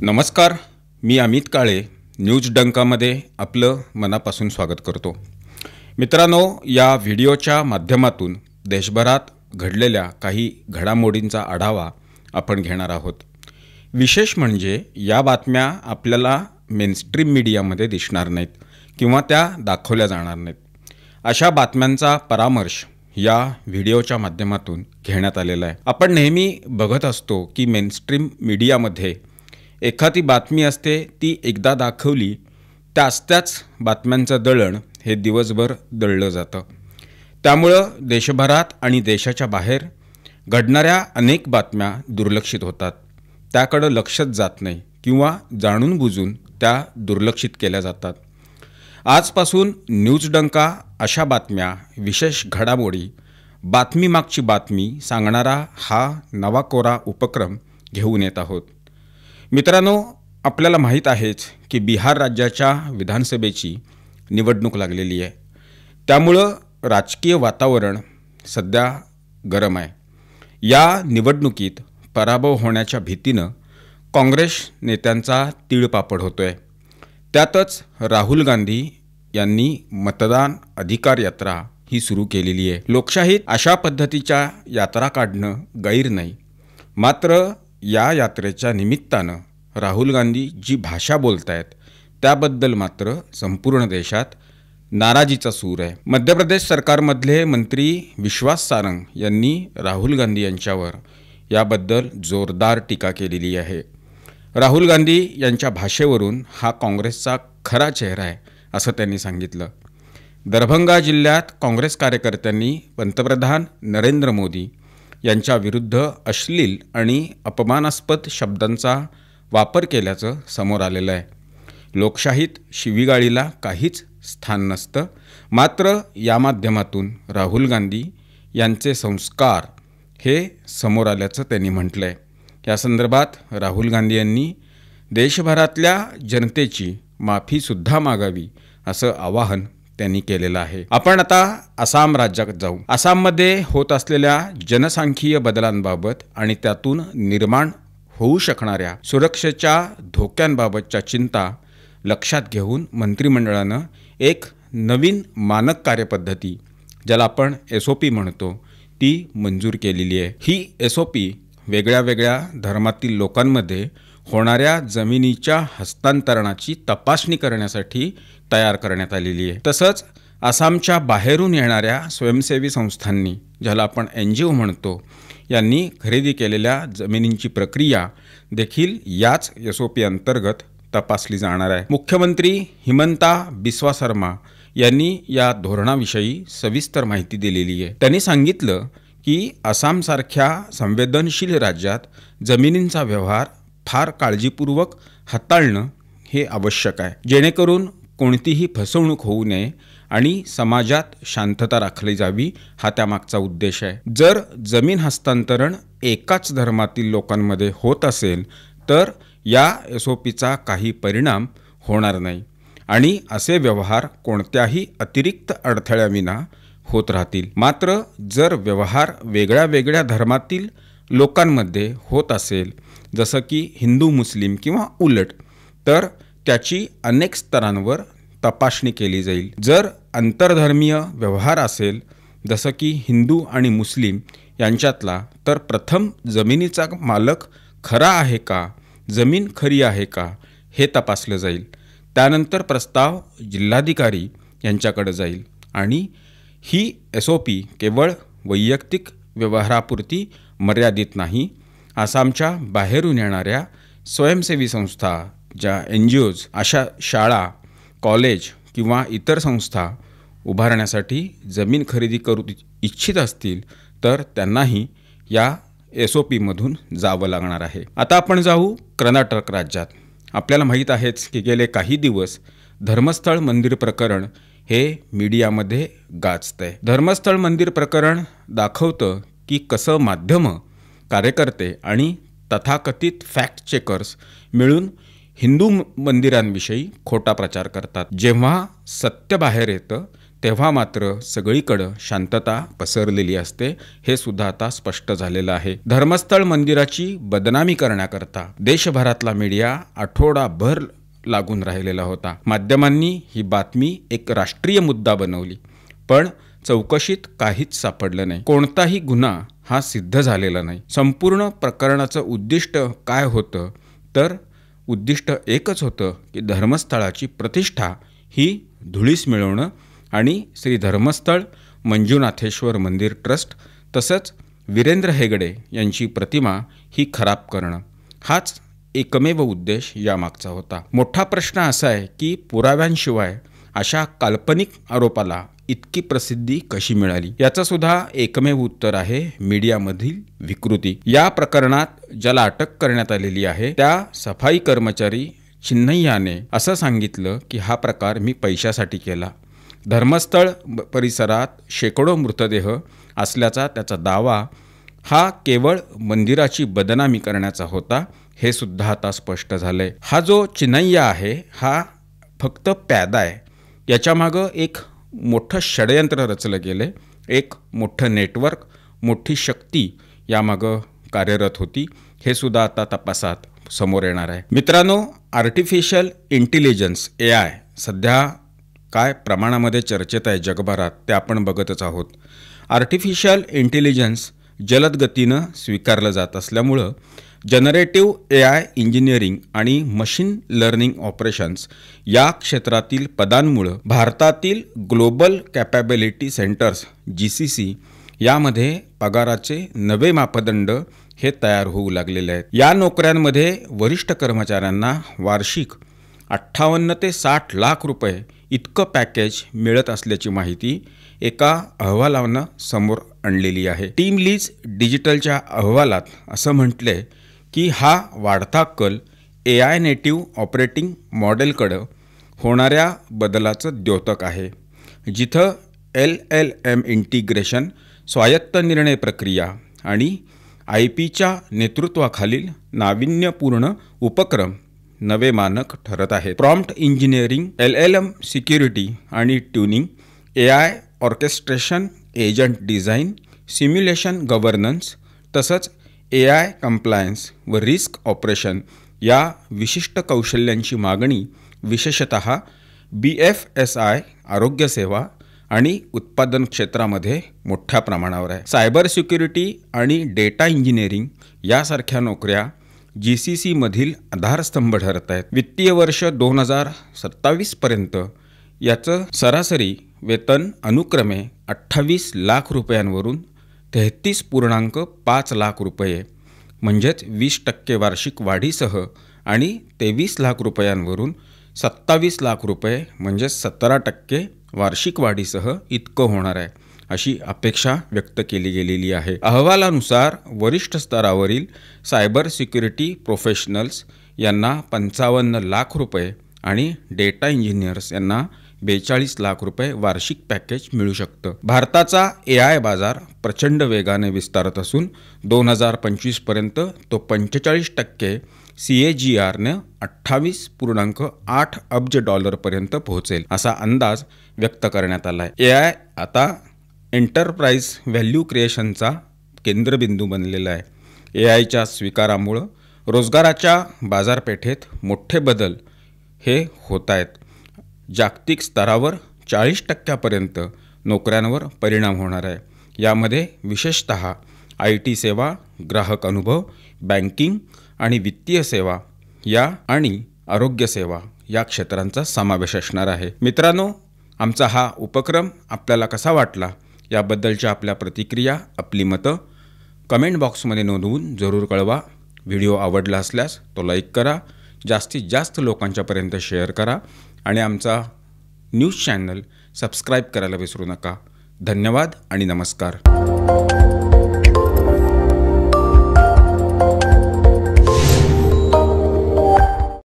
नमस्कार, मी अमित काळे न्यूज डंकामध्ये आपलं मनापासून स्वागत करतो। मित्रांनो, या व्हिडिओच्या माध्यमातून देशभरात घडलेल्या काही घडामोडींचा आढावा आपण घेणार आहोत। विशेष म्हणजे या बातम्या आपल्याला मेनस्ट्रीम मीडियामध्ये दिसणार नाहीत किंवा त्या दाखवल्या जाणार नाहीत। अशा बातम्यांचा परामर्श या व्हिडिओच्या माध्यमातून घेण्यात आलेला आहे। आपण नेहमी बघत असतो की मेनस्ट्रीम मीडियामध्ये एखादी बातमी असते, ती एकदा दाखवली त्याच बातम्यांचं दळण हे दिवसभर दळलं जातं। त्यामुळं देशभरात आणि देशाच्या बाहेर घडणाऱ्या अनेक बातम्या दुर्लक्षित होतात, त्याकडे लक्षच जात नाही किंवा जाणून बुजून त्या दुर्लक्षित केल्या जातात। आजपासून न्यूज डंका अशा बातम्या, विशेष घडामोडी, बातमीमागची बातमी सांगणारा हा नवा कोरा उपक्रम घेऊन येत आहोत। मित्रांनो, आपल्याला माहीत आहेच की बिहार राज्याच्या विधानसभेची निवडणूक लागलेली आहे। त्यामुळं राजकीय वातावरण सध्या गरम आहे। या निवडणुकीत पराभव होण्याच्या भीतीनं काँग्रेस नेत्यांचा तीळपापड होतोय। त्यातच राहुल गांधी यांनी मतदान अधिकार यात्रा ही सुरू केलेली आहे। लोकशाहीत अशा पद्धतीच्या यात्रा काढणं गैर नाही, मात्र या यात्रेच्या निमित्तानं राहुल गांधी जी भाषा बोलतायत त्याबद्दल मात्र संपूर्ण देशात नाराजीचा सूर आहे। मध्य प्रदेश सरकारमधले मंत्री विश्वास सारंग यांनी राहुल गांधी यांच्यावर याबद्दल जोरदार टीका केलेली आहे। राहुल गांधी यांच्या भाषेवरून हा काँग्रेसचा खरा चेहरा आहे असं त्यांनी सांगितलं। दरभंगा जिल्ह्यात काँग्रेस कार्यकर्त्यांनी पंतप्रधान नरेंद्र मोदी यांच्या विरुद्ध अश्लील आणि अपमानास्पद शब्दांचा वापर केल्याचं समोर आलेलं आहे। लोकशाहीत शिवीगाळीला काहीच स्थान नसतं, मात्र या माध्यमातून राहुल गांधी यांचे संस्कार हे समोर आल्याचं त्यांनी म्हटलं आहे। या संदर्भात राहुल गांधी यांनी देशभरातल्या जनतेची माफीसुद्धा मागावी असं आवाहन त्यांनी केलेलं आहे। आपण आता आसाम राज्यात जाऊ। आसाममध्ये होत असलेल्या जनसांख्यिकीय बदलांबाबत आणि त्यातून निर्माण होऊ शकणाऱ्या सुरक्षेच्या धोक्यांबाबतच्या चिंता लक्षात घेऊन मंत्रिमंडळानं एक नवीन मानक कार्यपद्धती, ज्याला आपण SOP म्हणतो, ती मंजूर केलेली आहे। ही SOP वेगळ्या वेगळ्या धर्मातील लोकांमध्ये होणाऱ्या जमिनीच्या हस्तांतरणाची तपासणी करण्यासाठी तयार करण्यात आलेली आहे। तसंच आसामच्या बाहेरून येणाऱ्या स्वयंसेवी संस्थांनी, ज्याला आपण NGO म्हणतो, यांनी खरेदी केलेल्या जमिनींची प्रक्रिया देखील याच SOP अंतर्गत तपासली जाणार आहे। मुख्यमंत्री हिमंता बिस्वा शर्मा यांनी या धोरणाविषयी सविस्तर माहिती दिलेली आहे। त्यांनी सांगितलं की आसामसारख्या संवेदनशील राज्यात जमिनींचा व्यवहार फार काळजीपूर्वक हाताळणं हे आवश्यक आहे, जेणेकरून कोणतीही फसवणूक होऊ नये आणि समाजात शांतता राखली जावी, हा त्यामागचा उद्देश आहे। जर जमीन हस्तांतरण एकाच धर्मातील लोकांमध्ये होत असेल तर या SOPचा काही परिणाम होणार नाही आणि असे व्यवहार कोणत्याही अतिरिक्त अडथळ्याविना होत राहतील। मात्र जर व्यवहार वेगळ्या वेगळ्या धर्मातील लोकांमध्ये होत असेल, जसं की हिंदू मुस्लिम किंवा उलट, तर त्याची अनेक स्तरांवर तपासणी केली जाईल। जर आंतरधर्मीय व्यवहार असेल, जसं की हिंदू आणि मुस्लिम यांच्यातला, तर प्रथम जमिनीचा मालक खरा आहे का, जमीन खरी आहे का, हे तपासलं जाईल। त्यानंतर प्रस्ताव जिल्हाधिकारी यांच्याकडे जाईल आणि ही SOP केवळ वैयक्तिक व्यवहारापुरती मर्यादित नाही, आसामच्या बाहेरून येणाऱ्या स्वयंसेवी संस्था, ज्या NGOज, अशा शाळा, कॉलेज किंवा इतर संस्था उभारण्यासाठी जमीन खरेदी करू इच्छित असतील तर त्यांनाही या SOP मधून जावं लागणार आहे। आता आपण जाऊ कर्नाटक राज्यात। आपल्याला माहीत आहेच की गेले काही दिवस धर्मस्थळ मंदिर प्रकरण हे मीडियामध्ये गाजतंय। धर्मस्थळ मंदिर प्रकरण दाखवतं की कसं माध्यमं, कार्यकर्ते आणि तथाकथित फॅक्ट चेकर्स मिळून हिंदू मंदिरांविषयी खोटा प्रचार करतात। जेव्हा सत्य बाहेर येतं तेव्हा मात्र सगळीकडे शांतता पसरलेली असते, हे सुद्धा आता स्पष्ट झालेलं आहे। धर्मस्थळ मंदिराची बदनामी करण्याकरता देशभरातला मीडिया आठवडाभर लागून राहिलेला होता। माध्यमांनी ही बातमी एक राष्ट्रीय मुद्दा बनवली, पण चौकशीत काहीच सापडलं नाही। कोणताही गुन्हा हा सिद्ध झालेला नाही। संपूर्ण प्रकरणाचं उद्दिष्ट काय होतं, तर उद्दिष्ट एकच होतं की धर्मस्थळाची प्रतिष्ठा ही धुळीस मिळवणं आणि श्री धर्मस्थळ मंजुनाथेश्वर मंदिर ट्रस्ट तसंच वीरेंद्र हेगडे यांची प्रतिमा ही खराब करणं, हाच एकमेव उद्देश यामागचा होता। मोठा प्रश्न असा आहे की पुराव्यांशिवाय अशा काल्पनिक आरोपाला इतकी प्रसिद्धी कशी मिळाली? याचं सुद्धा एकमेव उत्तर आहे मीडियामधील विकृती। या प्रकरणात ज्याला अटक करण्यात आलेली आहे त्या सफाई कर्मचारी चिन्नय्याने असं सांगितलं की हा प्रकार मी पैशासाठी केला। धर्मस्थळ परिसरात शेकडो मृतदेह असल्याचा त्याचा दावा हा केवळ मंदिराची बदनामी करण्याचा होता, हे सुद्धा आता स्पष्ट झालंय। हा जो चिन्नय्या आहे हा फक्त प्यादा आहे, याच्यामागं एक मोठं षडयंत्र रचलं गेलं, एक मोठं नेटवर्क, मोठी शक्ती यामागं कार्यरत होती, हे सुद्धा आता तपासात समोर येणार आहे। मित्रांनो, आर्टिफिशियल इंटेलिजन्स AI सध्या काय प्रमाणामध्ये चर्चेत आहे जगभरात ते आपण बघतच आहोत। आर्टिफिशियल इंटेलिजन्स जलद गतीनं स्वीकारलं जात असल्यामुळं जनरेटिव्ह AI इंजिनिअरिंग आणि मशीन लर्निंग ऑपरेशन्स या क्षेत्रातील पदांमुळं भारतातील ग्लोबल कॅपॅबिलिटी सेंटर्स GCC यामध्ये पगाराचे नवे मापदंड हे तयार होऊ लागलेले आहेत। या नोकऱ्यांमध्ये वरिष्ठ कर्मचाऱ्यांना वार्षिक 58 ते 60 लाख रुपये इतकं पॅकेज मिळत असल्याची माहिती एका अहवालानं समोर आणलेली आहे। टीम लीज डिजिटलच्या अहवालात असं म्हटलंय की हा वाढता कल AI नेटिव्ह ऑपरेटिंग मॉडेलकडे होणाऱ्या बदलाचं द्योतक आहे, जिथं LLM इंटिग्रेशन, स्वायत्त निर्णय प्रक्रिया आणि IPच्या नेतृत्वाखालील नाविन्यपूर्ण उपक्रम नवे मानक ठरत आहेत। प्रॉम्प्ट इंजिनिअरिंग, LLM सिक्युरिटी आणि tuning, AI orchestration, agent design, simulation governance तसंच AI कंप्लायन्स व रिस्क ऑपरेशन या विशिष्ट कौशल्यांची मागणी विशेषतः BFSI, आरोग्यसेवा आणि उत्पादन क्षेत्रामध्ये मोठ्या प्रमाणावर आहे। सायबर सिक्युरिटी आणि डेटा इंजिनिअरिंग यासारख्या नोकऱ्या GCC मधील आधारस्तंभ ठरत आहेत। वित्तीय वर्ष 2027 पर्यंत याचं सरासरी वेतन अनुक्रमे 28 लाख रुपयांवरून 33.5 लाख रुपये म्हणजेच 20% वार्षिक वाढीसह आणि 23 लाख रुपयांवरून 27 लाख रुपये म्हणजे 17% वार्षिक वाढीसह इतकं होणार आहे, अशी अपेक्षा व्यक्त केली गेलेली आहे। अहवालानुसार वरिष्ठ स्तरावरील सायबर सिक्युरिटी प्रोफेशनल्स यांना 55 लाख रुपये आणि डेटा इंजिनियर्स यांना 42 लाख रुपये वार्षिक पॅकेज मिळू शकतं। भारताचा AI बाजार प्रचंड वेगाने विस्तारत असून 2025 पर्यंत तो 45% CAGRने 28.8 अब्ज डॉलरपर्यंत पोहोचेल, असा अंदाज व्यक्त करण्यात आला आहे। AI आता एंटरप्राइज व्हॅल्यू क्रिएशनचा केंद्रबिंदू बनलेला आहे। AIच्या स्वीकारामुळं रोजगाराच्या बाजारपेठेत मोठे बदल हे होत आहेत। जागतिक स्तरावर 40% नोकऱ्यांवर परिणाम होणार आहे। यामध्ये विशेषतः IT सेवा, ग्राहक अनुभव, बँकिंग आणि वित्तीय सेवा या आणि आरोग्य सेवा या क्षेत्रांचा समावेश असणार आहे। मित्रांनो, आमचा हा उपक्रम आपल्याला कसा वाटला याबद्दलच्या आपल्या प्रतिक्रिया, आपली मतं कमेंट बॉक्समध्ये नोंदवून जरूर कळवा। व्हिडिओ आवडला असल्यास तो लाईक करा, जास्तीत जास्त लोकांच्यापर्यंत शेअर करा आणि आमचा न्यूज चॅनल सबस्क्राईब करायला विसरू नका। धन्यवाद आणि नमस्कार।